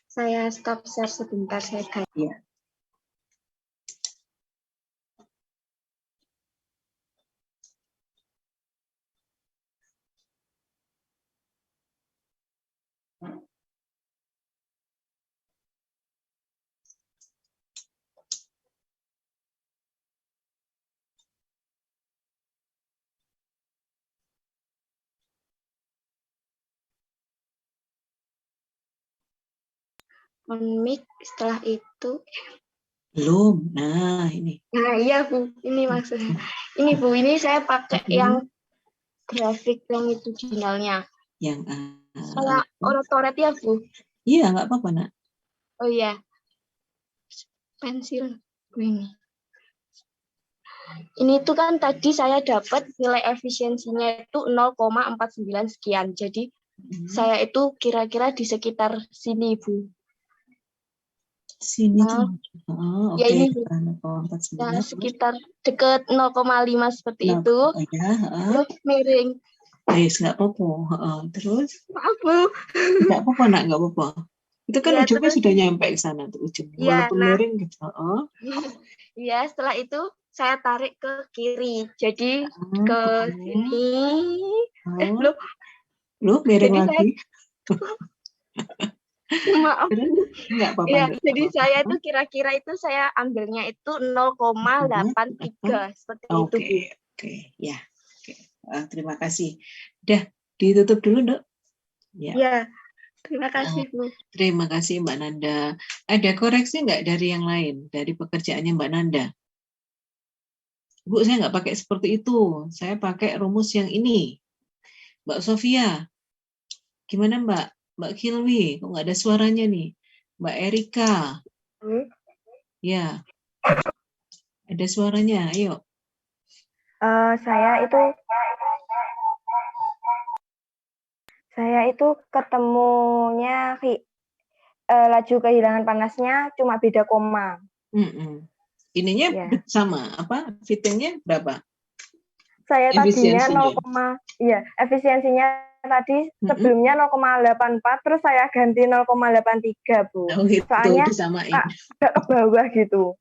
Saya stop share sebentar, saya ganti. Ya. On-mic setelah itu. Belum. Nah, ini. Nah, iya, Bu. Ini maksudnya. Ini, Bu. Ini saya pakai yang grafik longitudinalnya. Yang Saya orat-orat ya, Bu? Iya, nggak apa-apa, Nak. Oh iya. Pensil ini. Ini tuh kan tadi saya dapat nilai efisiensinya itu 0,49 sekian. Jadi saya itu kira-kira di sekitar sini, Bu. Sini Nah, tuh. ya ini, Bu. 0,49. Nah, sekitar dekat 0,5 seperti itu. Ya, Terus miring. nggak apa-apa. Terus? Maaf, Bu. Nggak apa-apa, Nak, nggak apa-apa. Itu kan Ya, ujungnya terus, sudah nyampe ke sana tuh ujungnya. ya, Walaupun nah, miring gitu. ya, setelah itu saya tarik ke kiri. Jadi ke sini. Belum. Lu miring Jadi lagi. Maaf. Nggak apa-apa. Ya, Nggak jadi apa-apa. saya itu kira-kira itu saya ambilnya itu 0,83 seperti itu, Bu. Oke, ya. Oke. Terima kasih. Udah ditutup dulu, Dok. Ya. Ya, terima kasih, Bu. Terima kasih, Mbak Nanda. Ada koreksi nggak dari yang lain, dari pekerjaannya Mbak Nanda? Bu, saya nggak pakai seperti itu. Saya pakai rumus yang ini. Mbak Sofia, gimana Mbak? Mbak Kilwi, kok nggak ada suaranya nih? Mbak Erika. Ya, ada suaranya. Ayo. Saya itu ketemunya laju kehilangan panasnya cuma beda koma. Ininya Ya. sama, apa? Fittingnya berapa? Saya tadinya 0, iya, efisiensinya tadi sebelumnya 0,84, terus saya ganti 0,83, Bu. Oh, gitu, soalnya disamain. agak ke bawah gitu.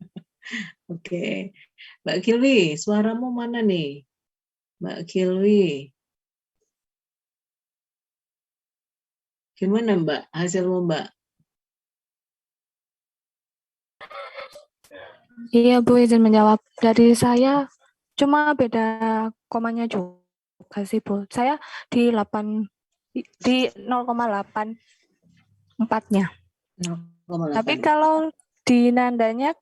Oke. Mbak Kilwi, suaramu mana nih? Mbak Kilwi. Gimana Mbak, hasilmu Mbak? Iya Bu, izin menjawab. Dari saya cuma beda komanya juga sih Bu. Saya di 0,84-nya. Tapi kalau di nandanya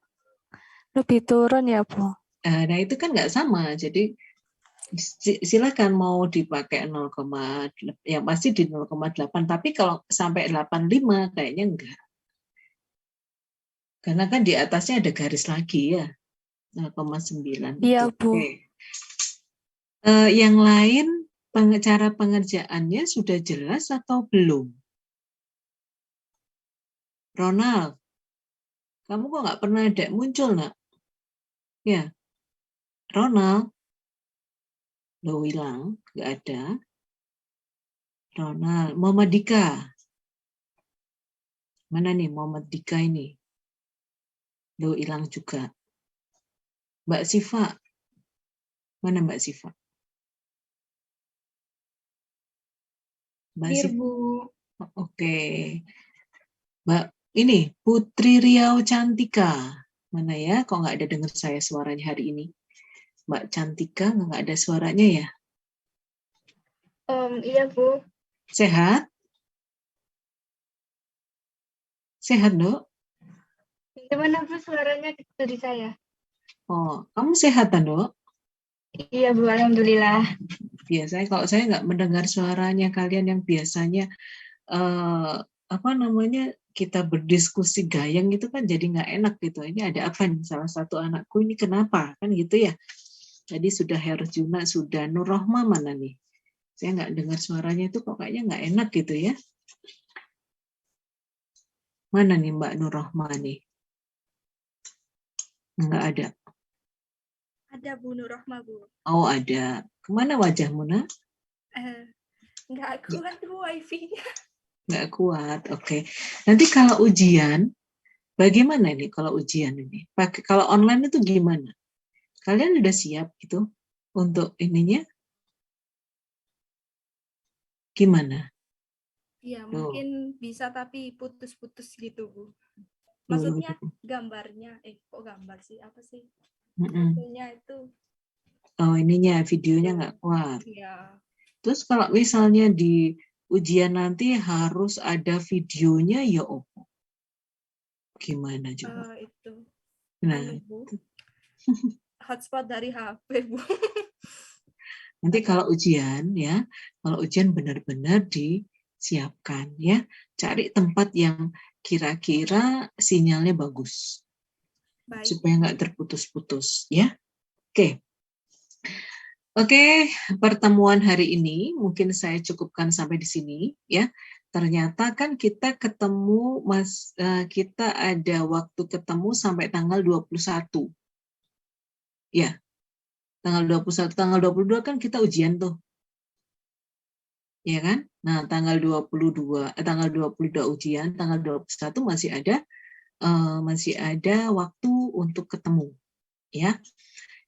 lebih turun ya Bu. Nah itu kan nggak sama. Jadi silakan mau dipakai 0, yang pasti di 0,8. Tapi kalau sampai 85 kayaknya enggak. Karena kan di atasnya ada garis lagi ya, 0,9. Iya, Bu. Yang lain, cara pengerjaannya sudah jelas atau belum? Ronald, kamu kok nggak pernah ada muncul, nak? Ya, Ronald, lo hilang, nggak ada. Ronald, Muhammad Dika. Mana nih Muhammad Dika ini? Lo hilang juga. Mbak Siva. Mana Mbak Siva? Mbak Siva. Bu. Oke. Mbak Ini Putri Riau Cantika. Mana ya? Kok nggak ada dengar saya suaranya hari ini? Mbak Cantika nggak ada suaranya ya? Iya, Bu. Sehat? Sehat, Dok? Gimana, Bu, suaranya dari saya? Oh, kamu sehat, Dok? Iya, Bu. Alhamdulillah. Biasanya kalau saya nggak mendengar suaranya kalian yang biasanya apa namanya, kita berdiskusi gayeng itu kan jadi nggak enak gitu. Ini ada apa nih? Salah satu anakku ini kenapa? Kan gitu ya. Jadi sudah Herjuna, sudah Nur Rohma mana nih? Saya nggak dengar suaranya itu kok kayaknya nggak enak gitu ya. Mana nih Mbak Nur Rohma nih? Nggak ada. Ada Bu Nur Rohma, Bu. Oh ada. Kemana wajahmu, nak? Nggak kuat Bu wifi-nya. Nggak kuat, oke. Nanti kalau ujian, bagaimana nih kalau ujian ini? Kalau online itu gimana? Kalian udah siap gitu untuk ininya? Gimana? Iya, mungkin bisa tapi putus-putus gitu, Bu. Maksudnya gambarnya, kok gambar sih? Apa sih? Fotonya itu. Oh, ininya videonya nggak kuat. Iya. Terus kalau misalnya di ujian nanti harus ada videonya ya Oppo. Gimana coba? Itu. Nah, Bu. Hotspot dari HP, Bu. Nanti kalau ujian ya, kalau ujian benar-benar disiapkan ya, cari tempat yang kira-kira sinyalnya bagus. Baik. Supaya nggak terputus-putus ya. Oke, pertemuan hari ini mungkin saya cukupkan sampai di sini ya. Ternyata kan kita ketemu kita ada waktu ketemu sampai tanggal 21. Ya. Tanggal 21, tanggal 22 kan kita ujian tuh. Ya kan? Nah, tanggal 22 ujian, tanggal 21 masih ada waktu untuk ketemu. Ya.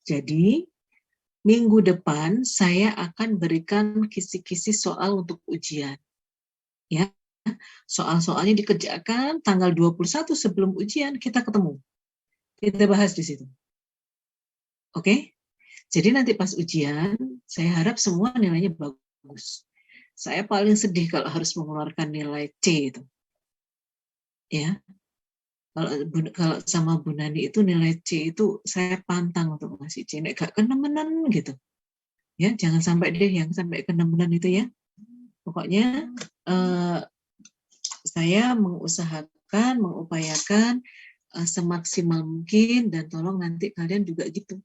Jadi minggu depan saya akan berikan kisi-kisi soal untuk ujian. Ya. Soal-soalnya dikerjakan tanggal 21 sebelum ujian kita ketemu. Kita bahas di situ. Oke? Jadi nanti pas ujian, saya harap semua nilainya bagus. Saya paling sedih kalau harus mengeluarkan nilai C itu. Ya. Kalau sama Bu Nani itu nilai C itu saya pantang untuk ngasih C. Nek gak kenemenan gitu. Ya, jangan sampai deh yang sampai kenemenan itu ya. Pokoknya saya mengupayakan semaksimal mungkin dan tolong nanti kalian juga gitu.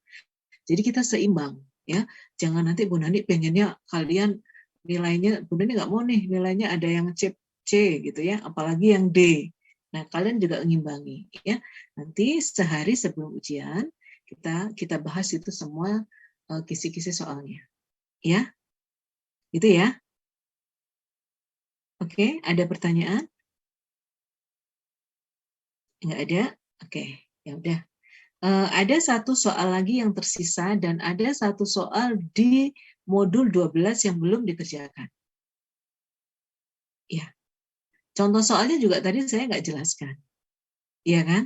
Jadi kita seimbang ya. Jangan nanti Bu Nani pengennya kalian nilainya, Bu Nani nggak mau nih nilainya ada yang C gitu ya, apalagi yang D. Nah, kalian juga mengimbangi ya. Nanti sehari sebelum ujian kita bahas itu semua kisi-kisi soalnya. Ya. Gitu ya. Oke, ada pertanyaan? Nggak ada? Oke, ya udah. Ada satu soal lagi yang tersisa dan ada satu soal di modul 12 yang belum dikerjakan. Ya. Contoh soalnya juga tadi saya nggak jelaskan. Iya kan?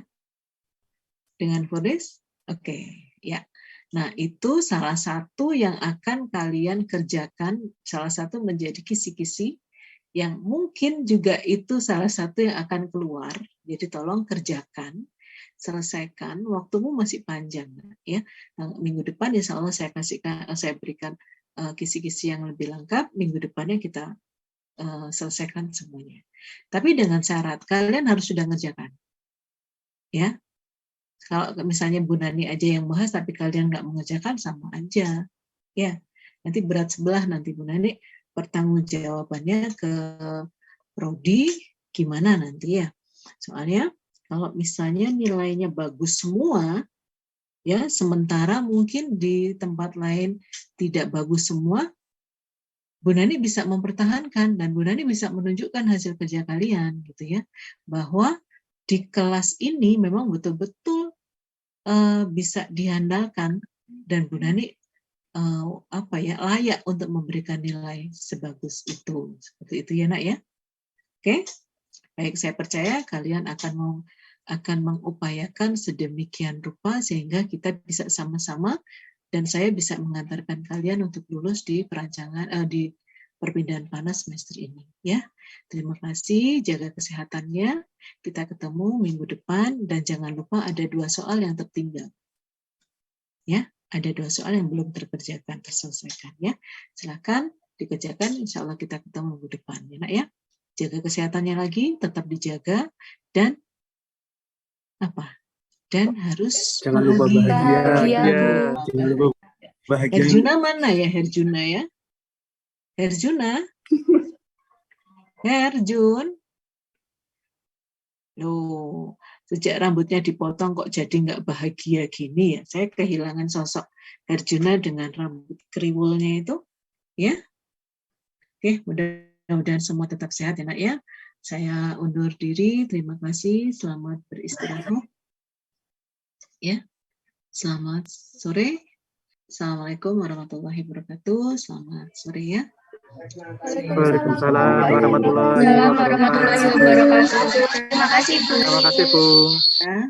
Dengan Forest? Oke, ya. Nah, itu salah satu yang akan kalian kerjakan, salah satu menjadi kisi-kisi yang mungkin juga itu salah satu yang akan keluar. Jadi tolong kerjakan, selesaikan, waktumu masih panjang ya. Nah, minggu depan insya Allah saya berikan kisi-kisi yang lebih lengkap. Minggu depannya kita selesaikan semuanya. Tapi dengan syarat kalian harus sudah ngerjakan. Ya. Kalau misalnya Bu Nani aja yang bahas tapi kalian nggak mengerjakan sama aja. Ya. Nanti berat sebelah nanti Bu Nani pertanggungjawabannya ke prodi gimana nanti ya. Soalnya kalau misalnya nilainya bagus semua ya, sementara mungkin di tempat lain tidak bagus semua, Bu Nani bisa mempertahankan dan Bu Nani bisa menunjukkan hasil kerja kalian gitu ya, bahwa di kelas ini memang betul-betul bisa diandalkan dan Bu Nani layak untuk memberikan nilai sebagus itu. Seperti itu ya Nak ya. Oke. Baik, saya percaya kalian akan mengupayakan sedemikian rupa sehingga kita bisa sama-sama dan saya bisa mengantarkan kalian untuk lulus di di perpindahan panas semester ini. Ya, terima kasih. Jaga kesehatannya. Kita ketemu minggu depan dan jangan lupa ada 2 soal yang tertinggal. Ya, ada 2 soal yang belum terselesaikan. Ya, silakan dikerjakan. Insya Allah kita ketemu minggu depan. Ya, Nak, ya. Jaga kesehatannya lagi, tetap dijaga dan apa? Dan harus jangan lupa bahagia. Jangan lupa bahagia. Herjuna mana ya Herjuna ya? Herjuna? Herjun? Loh, sejak rambutnya dipotong kok jadi nggak bahagia gini ya? Saya kehilangan sosok Herjuna dengan rambut kriwulnya itu. Ya? Oke, mudah-mudahan semua tetap sehat ya, Nak ya. Saya undur diri. Terima kasih. Selamat beristirahat. Ya. Selamat sore. Assalamualaikum warahmatullahi wabarakatuh. Selamat sore ya. Waalaikumsalam warahmatullahi wabarakatuh. Terima kasih, Bu. Terima kasih, Bu. Ya.